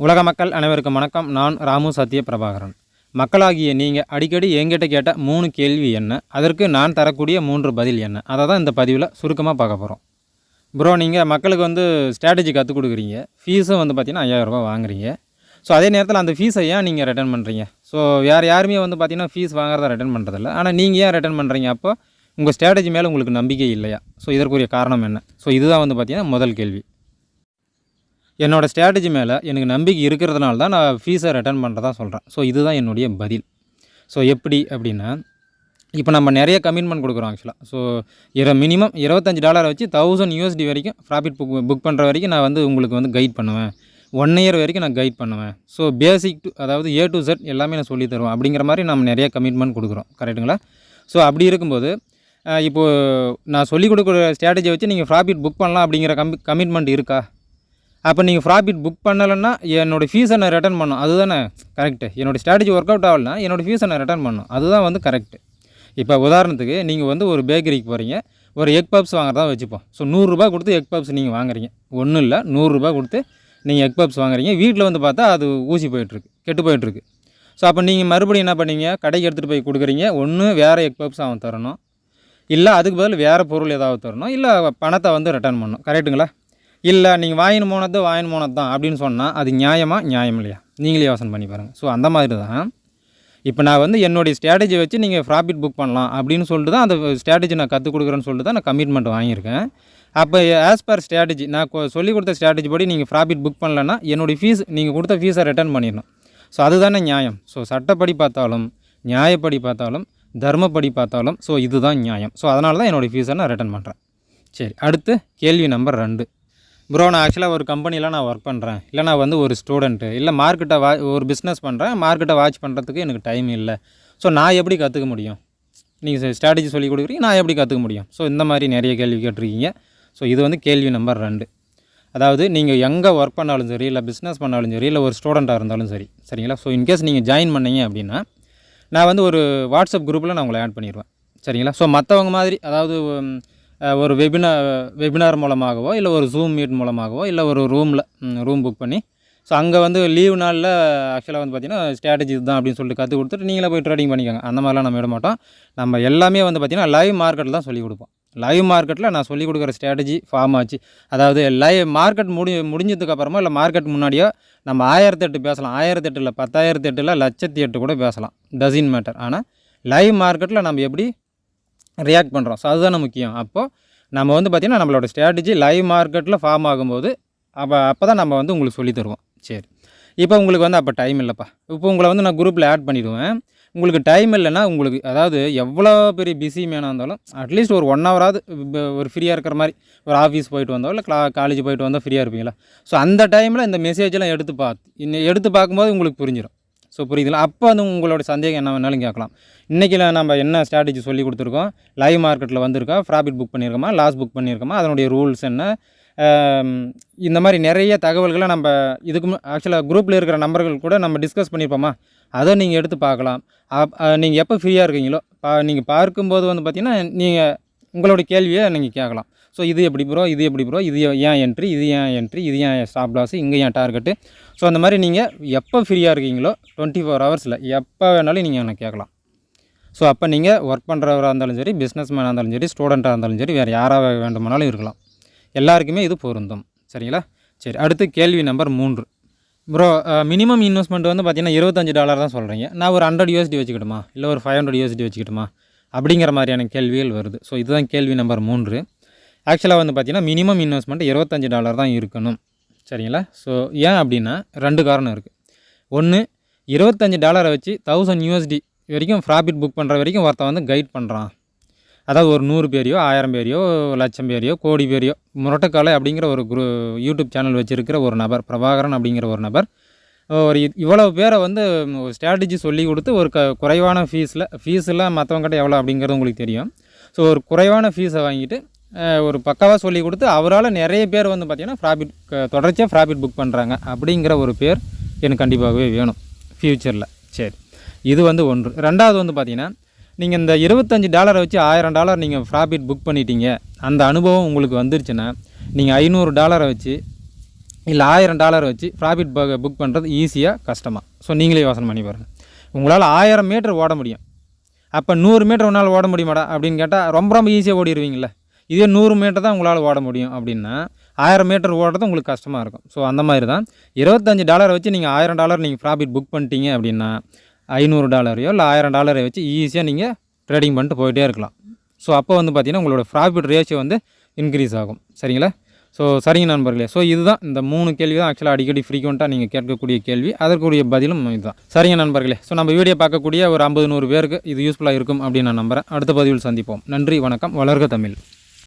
உலக மக்கள் அனைவருக்கும் வணக்கம். நான் ராமு சத்ய பிரபாகரன். மக்களாகிய நீங்கள் அடிக்கடி என்கிட்ட கேட்ட 3 கேள்வி என்ன, அதற்கு நான் தரக்கூடிய 3 பதில் என்ன, அதை தான் இந்த பதிவில் சுருக்கமாக பார்க்க போகிறோம். ப்ரோ, நீங்கள் மக்களுக்கு ஸ்ட்ராட்டஜி கற்றுக் கொடுக்குறீங்க, ஃபீஸும் பார்த்தீங்கன்னா 5000 ரூபா வாங்குறீங்க. ஸோ அதே நேரத்தில் அந்த ஃபீஸை ஏன் நீங்கள் ரிட்டர்ன் பண்ணுறீங்க? ஸோ யாருமே பார்த்தீங்கன்னா ஃபீஸ் வாங்குறத ரிட்டர்ன் பண்ணுறதில்ல. ஆனால் நீங்கள் ஏன் ரிட்டர்ன் பண்ணுறீங்க? அப்போ உங்கள் ஸ்ட்ராட்டஜி மேலே உங்களுக்கு நம்பிக்கை இல்லையா? ஸோ இதற்குரிய காரணம் என்ன? ஸோ இதுதான் பார்த்தீங்கன்னா முதல் கேள்வி. என்னோடய ஸ்ட்ராட்டஜி மேலே எனக்கு நம்பிக்கை இருக்கிறதுனால தான் நான் ஃபீஸை ரிட்டர்ன் பண்ணுறதா சொல்கிறேன். ஸோ இதுதான் என்னுடைய பதில். ஸோ எப்படி அப்படின்னா, இப்போ நம்ம நிறைய கமிட்மெண்ட் கொடுக்குறோம் ஆக்சுவலாக. ஸோ மினிமம் $25 வச்சு $1000 வரைக்கும் ப்ராஃபிட் புக் பண்ணுற வரைக்கும் நான் உங்களுக்கு கைட் பண்ணுவேன். 1 இயர் வரைக்கும் நான் கைட் பண்ணுவேன். ஸோ பேசிக் டு அதாவது A to Z எல்லாமே நான் சொல்லி தருவேன். அப்படிங்கிற மாதிரி நம்ம நிறைய கமிட்மெண்ட் கொடுக்குறோம். கரெக்டுங்களா? ஸோ அப்படி இருக்கும்போது இப்போது நான் சொல்லிக் கொடுக்குற ஸ்ட்ராட்டஜியை வச்சு நீங்கள் ப்ராஃபிட் புக் பண்ணலாம் அப்படிங்கிற கமிட்மெண்ட் இருக்கா? அப்போ நீங்கள் ப்ராஃபிட் புக் பண்ணலைன்னா என்னோடய ஃபீஸை நான் ரிட்டர்ன் பண்ணணும். அதுதானே கரெக்டு. என்னோடய ஸ்ட்ராட்டஜி ஒர்க் அவுட் ஆகலைன்னா என்னோடய ஃபீஸை நான் ரிட்டர்ன் பண்ணணும். அதுதான் கரெக்டு. இப்போ உதாரணத்துக்கு நீங்கள் ஒரு பேக்கரிக்கு போகிறீங்க, ஒரு எக் பப்ஸ் வாங்குறதா வச்சுப்போம். ஸோ $100 கொடுத்து எக் பப்ஸ் நீங்கள் வாங்குறீங்க. ஒன்றும் இல்லை, $100 கொடுத்து நீங்கள் எக் பப்ஸ் வாங்குறீங்க. வீட்டில் பார்த்தா அது ஊசி போயிட்டுருக்கு, கெட்டு போயிட்டுருக்கு. ஸோ அப்போ நீங்கள் மறுபடியும் என்ன பண்ணீங்க? கடைக்கு எடுத்துகிட்டு போய் கொடுக்குறீங்க. ஒன்று வேறு எக் பப்ஸ் அவன் தரணும், இல்லை அதுக்கு பதில் வேறு பொருள் ஏதாவது தரணும், இல்லை பணத்தை ரிட்டர்ன் பண்ணணும். கரெக்டுங்களா? இல்லை நீங்கள் வாங்கின்னு போனது தான் அப்படின்னு சொன்னால் அது நியாயம் இல்லையா? நீங்களே யோசனை பண்ணி பாருங்கள். ஸோ அந்த மாதிரி தான் இப்போ நான் என்னுடைய ஸ்ட்ராட்டஜி வச்சு நீங்கள் ப்ராஃபிட் புக் பண்ணலாம் அப்படின்னு சொல்லிட்டு தான் அந்த ஸ்ட்ராட்டஜி நான் கற்றுக் கொடுக்குறேன்னு சொல்லிட்டு தான் நான் கமிட்மெண்ட் வாங்கியிருக்கேன். அப்போ ஆஸ் பர் ஸ்ட்ராட்டஜி நான் சொல்லிக் கொடுத்த ஸ்ட்ராட்டஜி படி நீங்கள் ப்ராஃபிட் புக் பண்ணலன்னா என்னுடைய ஃபீஸ் நீங்கள் கொடுத்த ஃபீஸை ரிட்டர்ன் பண்ணிடணும். ஸோ அதுதானே நியாயம். ஸோ சட்டப்படி பார்த்தாலும், நியாயப்படி பார்த்தாலும், தர்மப்படி பார்த்தாலும் ஸோ இதுதான் நியாயம். ஸோ அதனால தான் என்னுடைய ஃபீஸை நான் ரிட்டர்ன் பண்ணுறேன். சரி, அடுத்து கேள்வி நம்பர் 2. ப்ரோ, நான் ஆக்சுவலாக ஒரு கம்பெனியில் நான் ஒர்க் பண்ணுறேன், இல்லை நான் ஒரு ஸ்டூடெண்ட்டு, இல்லை மார்க்கெட்டை ஒரு பிஸ்னஸ் பண்ணுறேன், மார்க்கெட்டை வாட்ச் பண்ணுறதுக்கு எனக்கு டைம் இல்லை. ஸோ நான் எப்படி கற்றுக்க முடியும்? நீங்கள் ஸ்ட்ராட்டஜி சொல்லி கொடுக்குறீங்க, நான் எப்படி கற்றுக்க முடியும்? ஸோ இந்த மாதிரி நிறைய கேள்வி கேட்டிருக்கீங்க. ஸோ இது கேள்வி நம்பர் 2. அதாவது நீங்கள் எங்கே ஒர்க் பண்ணாலும் சரி, இல்லை பிஸ்னஸ் பண்ணாலும் சரி, இல்லை ஒரு ஸ்டூடெண்ட்டாக இருந்தாலும் சரி, சரிங்களா? ஸோ இன்கேஸ் நீங்கள் ஜாயின் பண்ணீங்க அப்படின்னா நான் ஒரு வாட்ஸ்அப் குரூப்பில் நான் உங்களை ஆட் பண்ணிடுவேன். சரிங்களா? ஸோ மற்றவங்க மாதிரி அதாவது ஒரு வெபினார் மூலமாகவோ, இல்லை ஒரு ஜூம் மீட் மூலமாகவோ, இல்லை ஒரு ரூம் புக் பண்ணி ஸோ அங்கே லீவ் நாளில் ஆக்சுவலாக பார்த்திங்கன்னா ஸ்ட்ராட்டஜி இதுதான் அப்படின்னு சொல்லிட்டு கற்றுக் கொடுத்துட்டு நீங்களே போய் ட்ரேடிங் பண்ணிக்கோங்க. அந்த மாதிரிலாம் நம்ம விட மாட்டோம். நம்ம எல்லாமே பார்த்திங்கன்னா லைவ் மார்க்கெட்டில் தான் சொல்லிக் கொடுப்போம். லைவ் மார்க்கெட்டில் நான் சொல்லிக் கொடுக்குற ஸ்ட்ராட்டஜி ஃபார்ம் ஆச்சு. அதாவது லைவ் மார்க்கெட் முடிஞ்சதுக்கப்புறமா இல்லை மார்க்கெட் முன்னாடியோ நம்ம 1008 பேசலாம். 1008 இல்லை, 10,008 இல்லை, 1,08 கூட பேசலாம். Dozen matter. ஆனால் லைவ் மார்க்கெட்டில் நம்ம எப்படி ரியாக்ட் பண்ணுறோம், ஸோ அதுதானே முக்கியம். அப்போது நம்ம பார்த்திங்கன்னா நம்மளோட ஸ்ட்ராட்டஜி லைவ் மார்க்கெட்டில் ஃபார்ம் ஆகும்போது அப்போ தான் நம்ம உங்களுக்கு சொல்லி தருவோம். சரி, இப்போ உங்களுக்கு அப்போ டைம் இல்லைப்பா, இப்போ உங்களை நான் குரூப்பில் ஆட் பண்ணிவிடுவேன். உங்களுக்கு டைம் இல்லைன்னா உங்களுக்கு அதாவது எவ்வளோ பெரிய பிஸி மேனாக இருந்தாலும் அட்லீஸ்ட் ஒரு 1 ஹவராவது ஒரு ஃப்ரீயாக இருக்கிற மாதிரி, ஒரு ஆஃபீஸ் போயிட்டு வந்தோ இல்லை காலேஜ் போயிட்டு வந்தோ ஃப்ரீயாக இருப்பீங்களா? ஸோ அந்த டைமில் இந்த மெசேஜெலாம் எடுத்து பார்க்கும்போது உங்களுக்கு புரிஞ்சிடும். ஸோ புரியுதுங்களா? அப்போ உங்களோட சந்தேகம் என்ன வேணாலும் கேட்கலாம். இன்றைக்கி நம்ம என்ன ஸ்ட்ராட்டஜி சொல்லி கொடுத்துருக்கோம், லைவ் மார்க்கெட்டில் வந்திருக்கா, ப்ராஃபிட் புக் பண்ணியிருக்கோமா, லாஸ் புக் பண்ணியிருக்கோமா, அதனுடைய ரூல்ஸ் என்ன, இந்த மாதிரி நிறைய தகவல்களை நம்ம இதுக்கு ஆக்சுவலாக குரூப்பில் இருக்கிற நம்பர்கள் கூட நம்ம டிஸ்கஸ் பண்ணியிருப்போமா, அதை நீங்கள் எடுத்து பார்க்கலாம். நீங்கள் எப்போ ஃப்ரீயாக இருக்கீங்களோ நீங்கள் பார்க்கும்போது பார்த்திங்கன்னா நீங்கள் உங்களோட கேள்வியை நீங்கள் கேட்கலாம். ஸோ இது எப்படி ப்ரோ, இது எப்படி ப்ரோ, இது ஏன் என்ட்ரி, இது ஏன் ஸ்டாப் லாஸ், இங்கே ஏன் டார்கெட்டு. ஸோ அந்த மாதிரி நீங்கள் எப்போ ஃப்ரீயாக இருக்கீங்களோ 24 ஹவர்ஸில் எப்போ வேணாலும் நீங்கள் எனக்கு கேட்கலாம். ஸோ அப்போ நீங்கள் ஒர்க் பண்ணுறவராக இருந்தாலும் சரி, பிஸ்னஸ் மேனாக இருந்தாலும் சரி, ஸ்டூடெண்ட்டாக இருந்தாலும் சரி, வேறு யாராக வேண்டுமானாலும் இருக்கலாம். எல்லாருக்குமே இது பொருந்தும். சரிங்களா? சரி, அடுத்து கேள்வி நம்பர் 3. ப்ரோ, மினிமம் இன்வெஸ்ட்மெண்ட் பார்த்திங்கன்னா $25 தான் சொல்கிறீங்க. நான் ஒரு $100 வச்சுக்கிட்டுமா, இல்லை ஒரு $500 வச்சுக்கிட்டுமா அப்படிங்கிற மாதிரியான கேள்விகள் வருது. ஸோ இதுதான் கேள்வி நம்பர் 3. ஆக்சுவலாக பார்த்திங்கன்னா மினிமம் இன்வெஸ்ட்மெண்ட் $25 தான் இருக்கணும். சரிங்களா? ஸோ ஏன் அப்படின்னா 2 காரணம் இருக்குது. ஒன்று, $25 வச்சு $1000 வரைக்கும் ப்ராஃபிட் புக் பண்ணுற வரைக்கும் ஒருத்தன் கைட் பண்ணுறான். அதாவது ஒரு 100 பேரையோ, 1000 பேரையோ, 1,00,000 பேரையோ, கோடி பேரையோ, முரட்டுக்காலை அப்படிங்கிற ஒரு யூடியூப் சேனல் வச்சுருக்கிற ஒரு நபர், பிரபாகரன் அப்படிங்கிற ஒரு நபர் ஒரு இவ்வளவு பேரை ஸ்ட்ராட்டஜி சொல்லி கொடுத்து ஒரு குறைவான ஃபீஸில் மற்றவங்ககிட்ட எவ்வளோ அப்படிங்கிறது உங்களுக்கு தெரியும். ஸோ ஒரு குறைவான ஃபீஸை வாங்கிட்டு ஒரு பக்காவாக சொல்லி கொடுத்து அவரால் நிறைய பேர் பார்த்திங்கன்னா தொடர்ச்சியாக ப்ராஃபிட் புக் பண்ணுறாங்க அப்படிங்கிற ஒரு பேர் எனக்கு கண்டிப்பாகவே வேணும் ஃப்யூச்சரில். சரி, இது ஒன்று. ரெண்டாவது பார்த்திங்கன்னா நீங்கள் இந்த $25 வச்சு $1000 நீங்கள் ப்ராஃபிட் புக் பண்ணிட்டீங்க, அந்த அனுபவம் உங்களுக்கு வந்துருச்சுன்னா நீங்கள் $500 வச்சு இல்லை $1000 வச்சு ப்ராஃபிட் புக் பண்ணுறது ஈஸியாக கஷ்டமாக? ஸோ நீங்களே யோசனை பண்ணி பாருங்கள். உங்களால் 1000 மீட்டர் ஓட முடியும், அப்போ 100 மீட்டர் உன்னால் ஓட முடியுமாடா அப்படின்னு கேட்டால் ரொம்ப ரொம்ப ஈஸியாக ஓடிடுவீங்கள. இதே 100 மீட்டர் தான் உங்களால் ஓட முடியும் அப்படின்னா 1000 மீட்டர் ஓடுறது உங்களுக்கு கஷ்டமாக இருக்கும். ஸோ அந்த மாதிரி தான் $25 வச்சு நீங்கள் $1000 நீங்கள் ப்ராஃபிட் புக் பண்ணிட்டீங்க அப்படின்னா $500 இல்லை $1000 வச்சு ஈஸியாக நீங்கள் ட்ரேடிங் பண்ணிட்டு போயிட்டே இருக்கலாம். ஸோ அப்போ வந்து பார்த்திங்கன்னா உங்களோட ப்ராஃபிட் ரேஷியோ வந்து இன்க்ரீஸ் ஆகும். சரிங்களா? ஸோ சரிங்க நண்பர்களே. ஸோ இதுதான் இந்த 3 கேள்வி தான் ஆக்சுவலாக அடிக்கடி ஃப்ரீக்வெண்ட்டாக நீங்கள் கேட்கக்கூடிய கேள்வி, அதற்குரிய பதிலும் இதுதான். சரிங்க நண்பர்களே. ஸோ நம்ம வீடியோ பார்க்கக்கூடிய ஒரு 50-100 பேருக்கு இது யூஸ்ஃபுல்லாக இருக்கும் அப்படின்னு நான் நம்புகிறேன். அடுத்த பதிவில் சந்திப்போம். நன்றி, வணக்கம். வளர்க தமிழ்.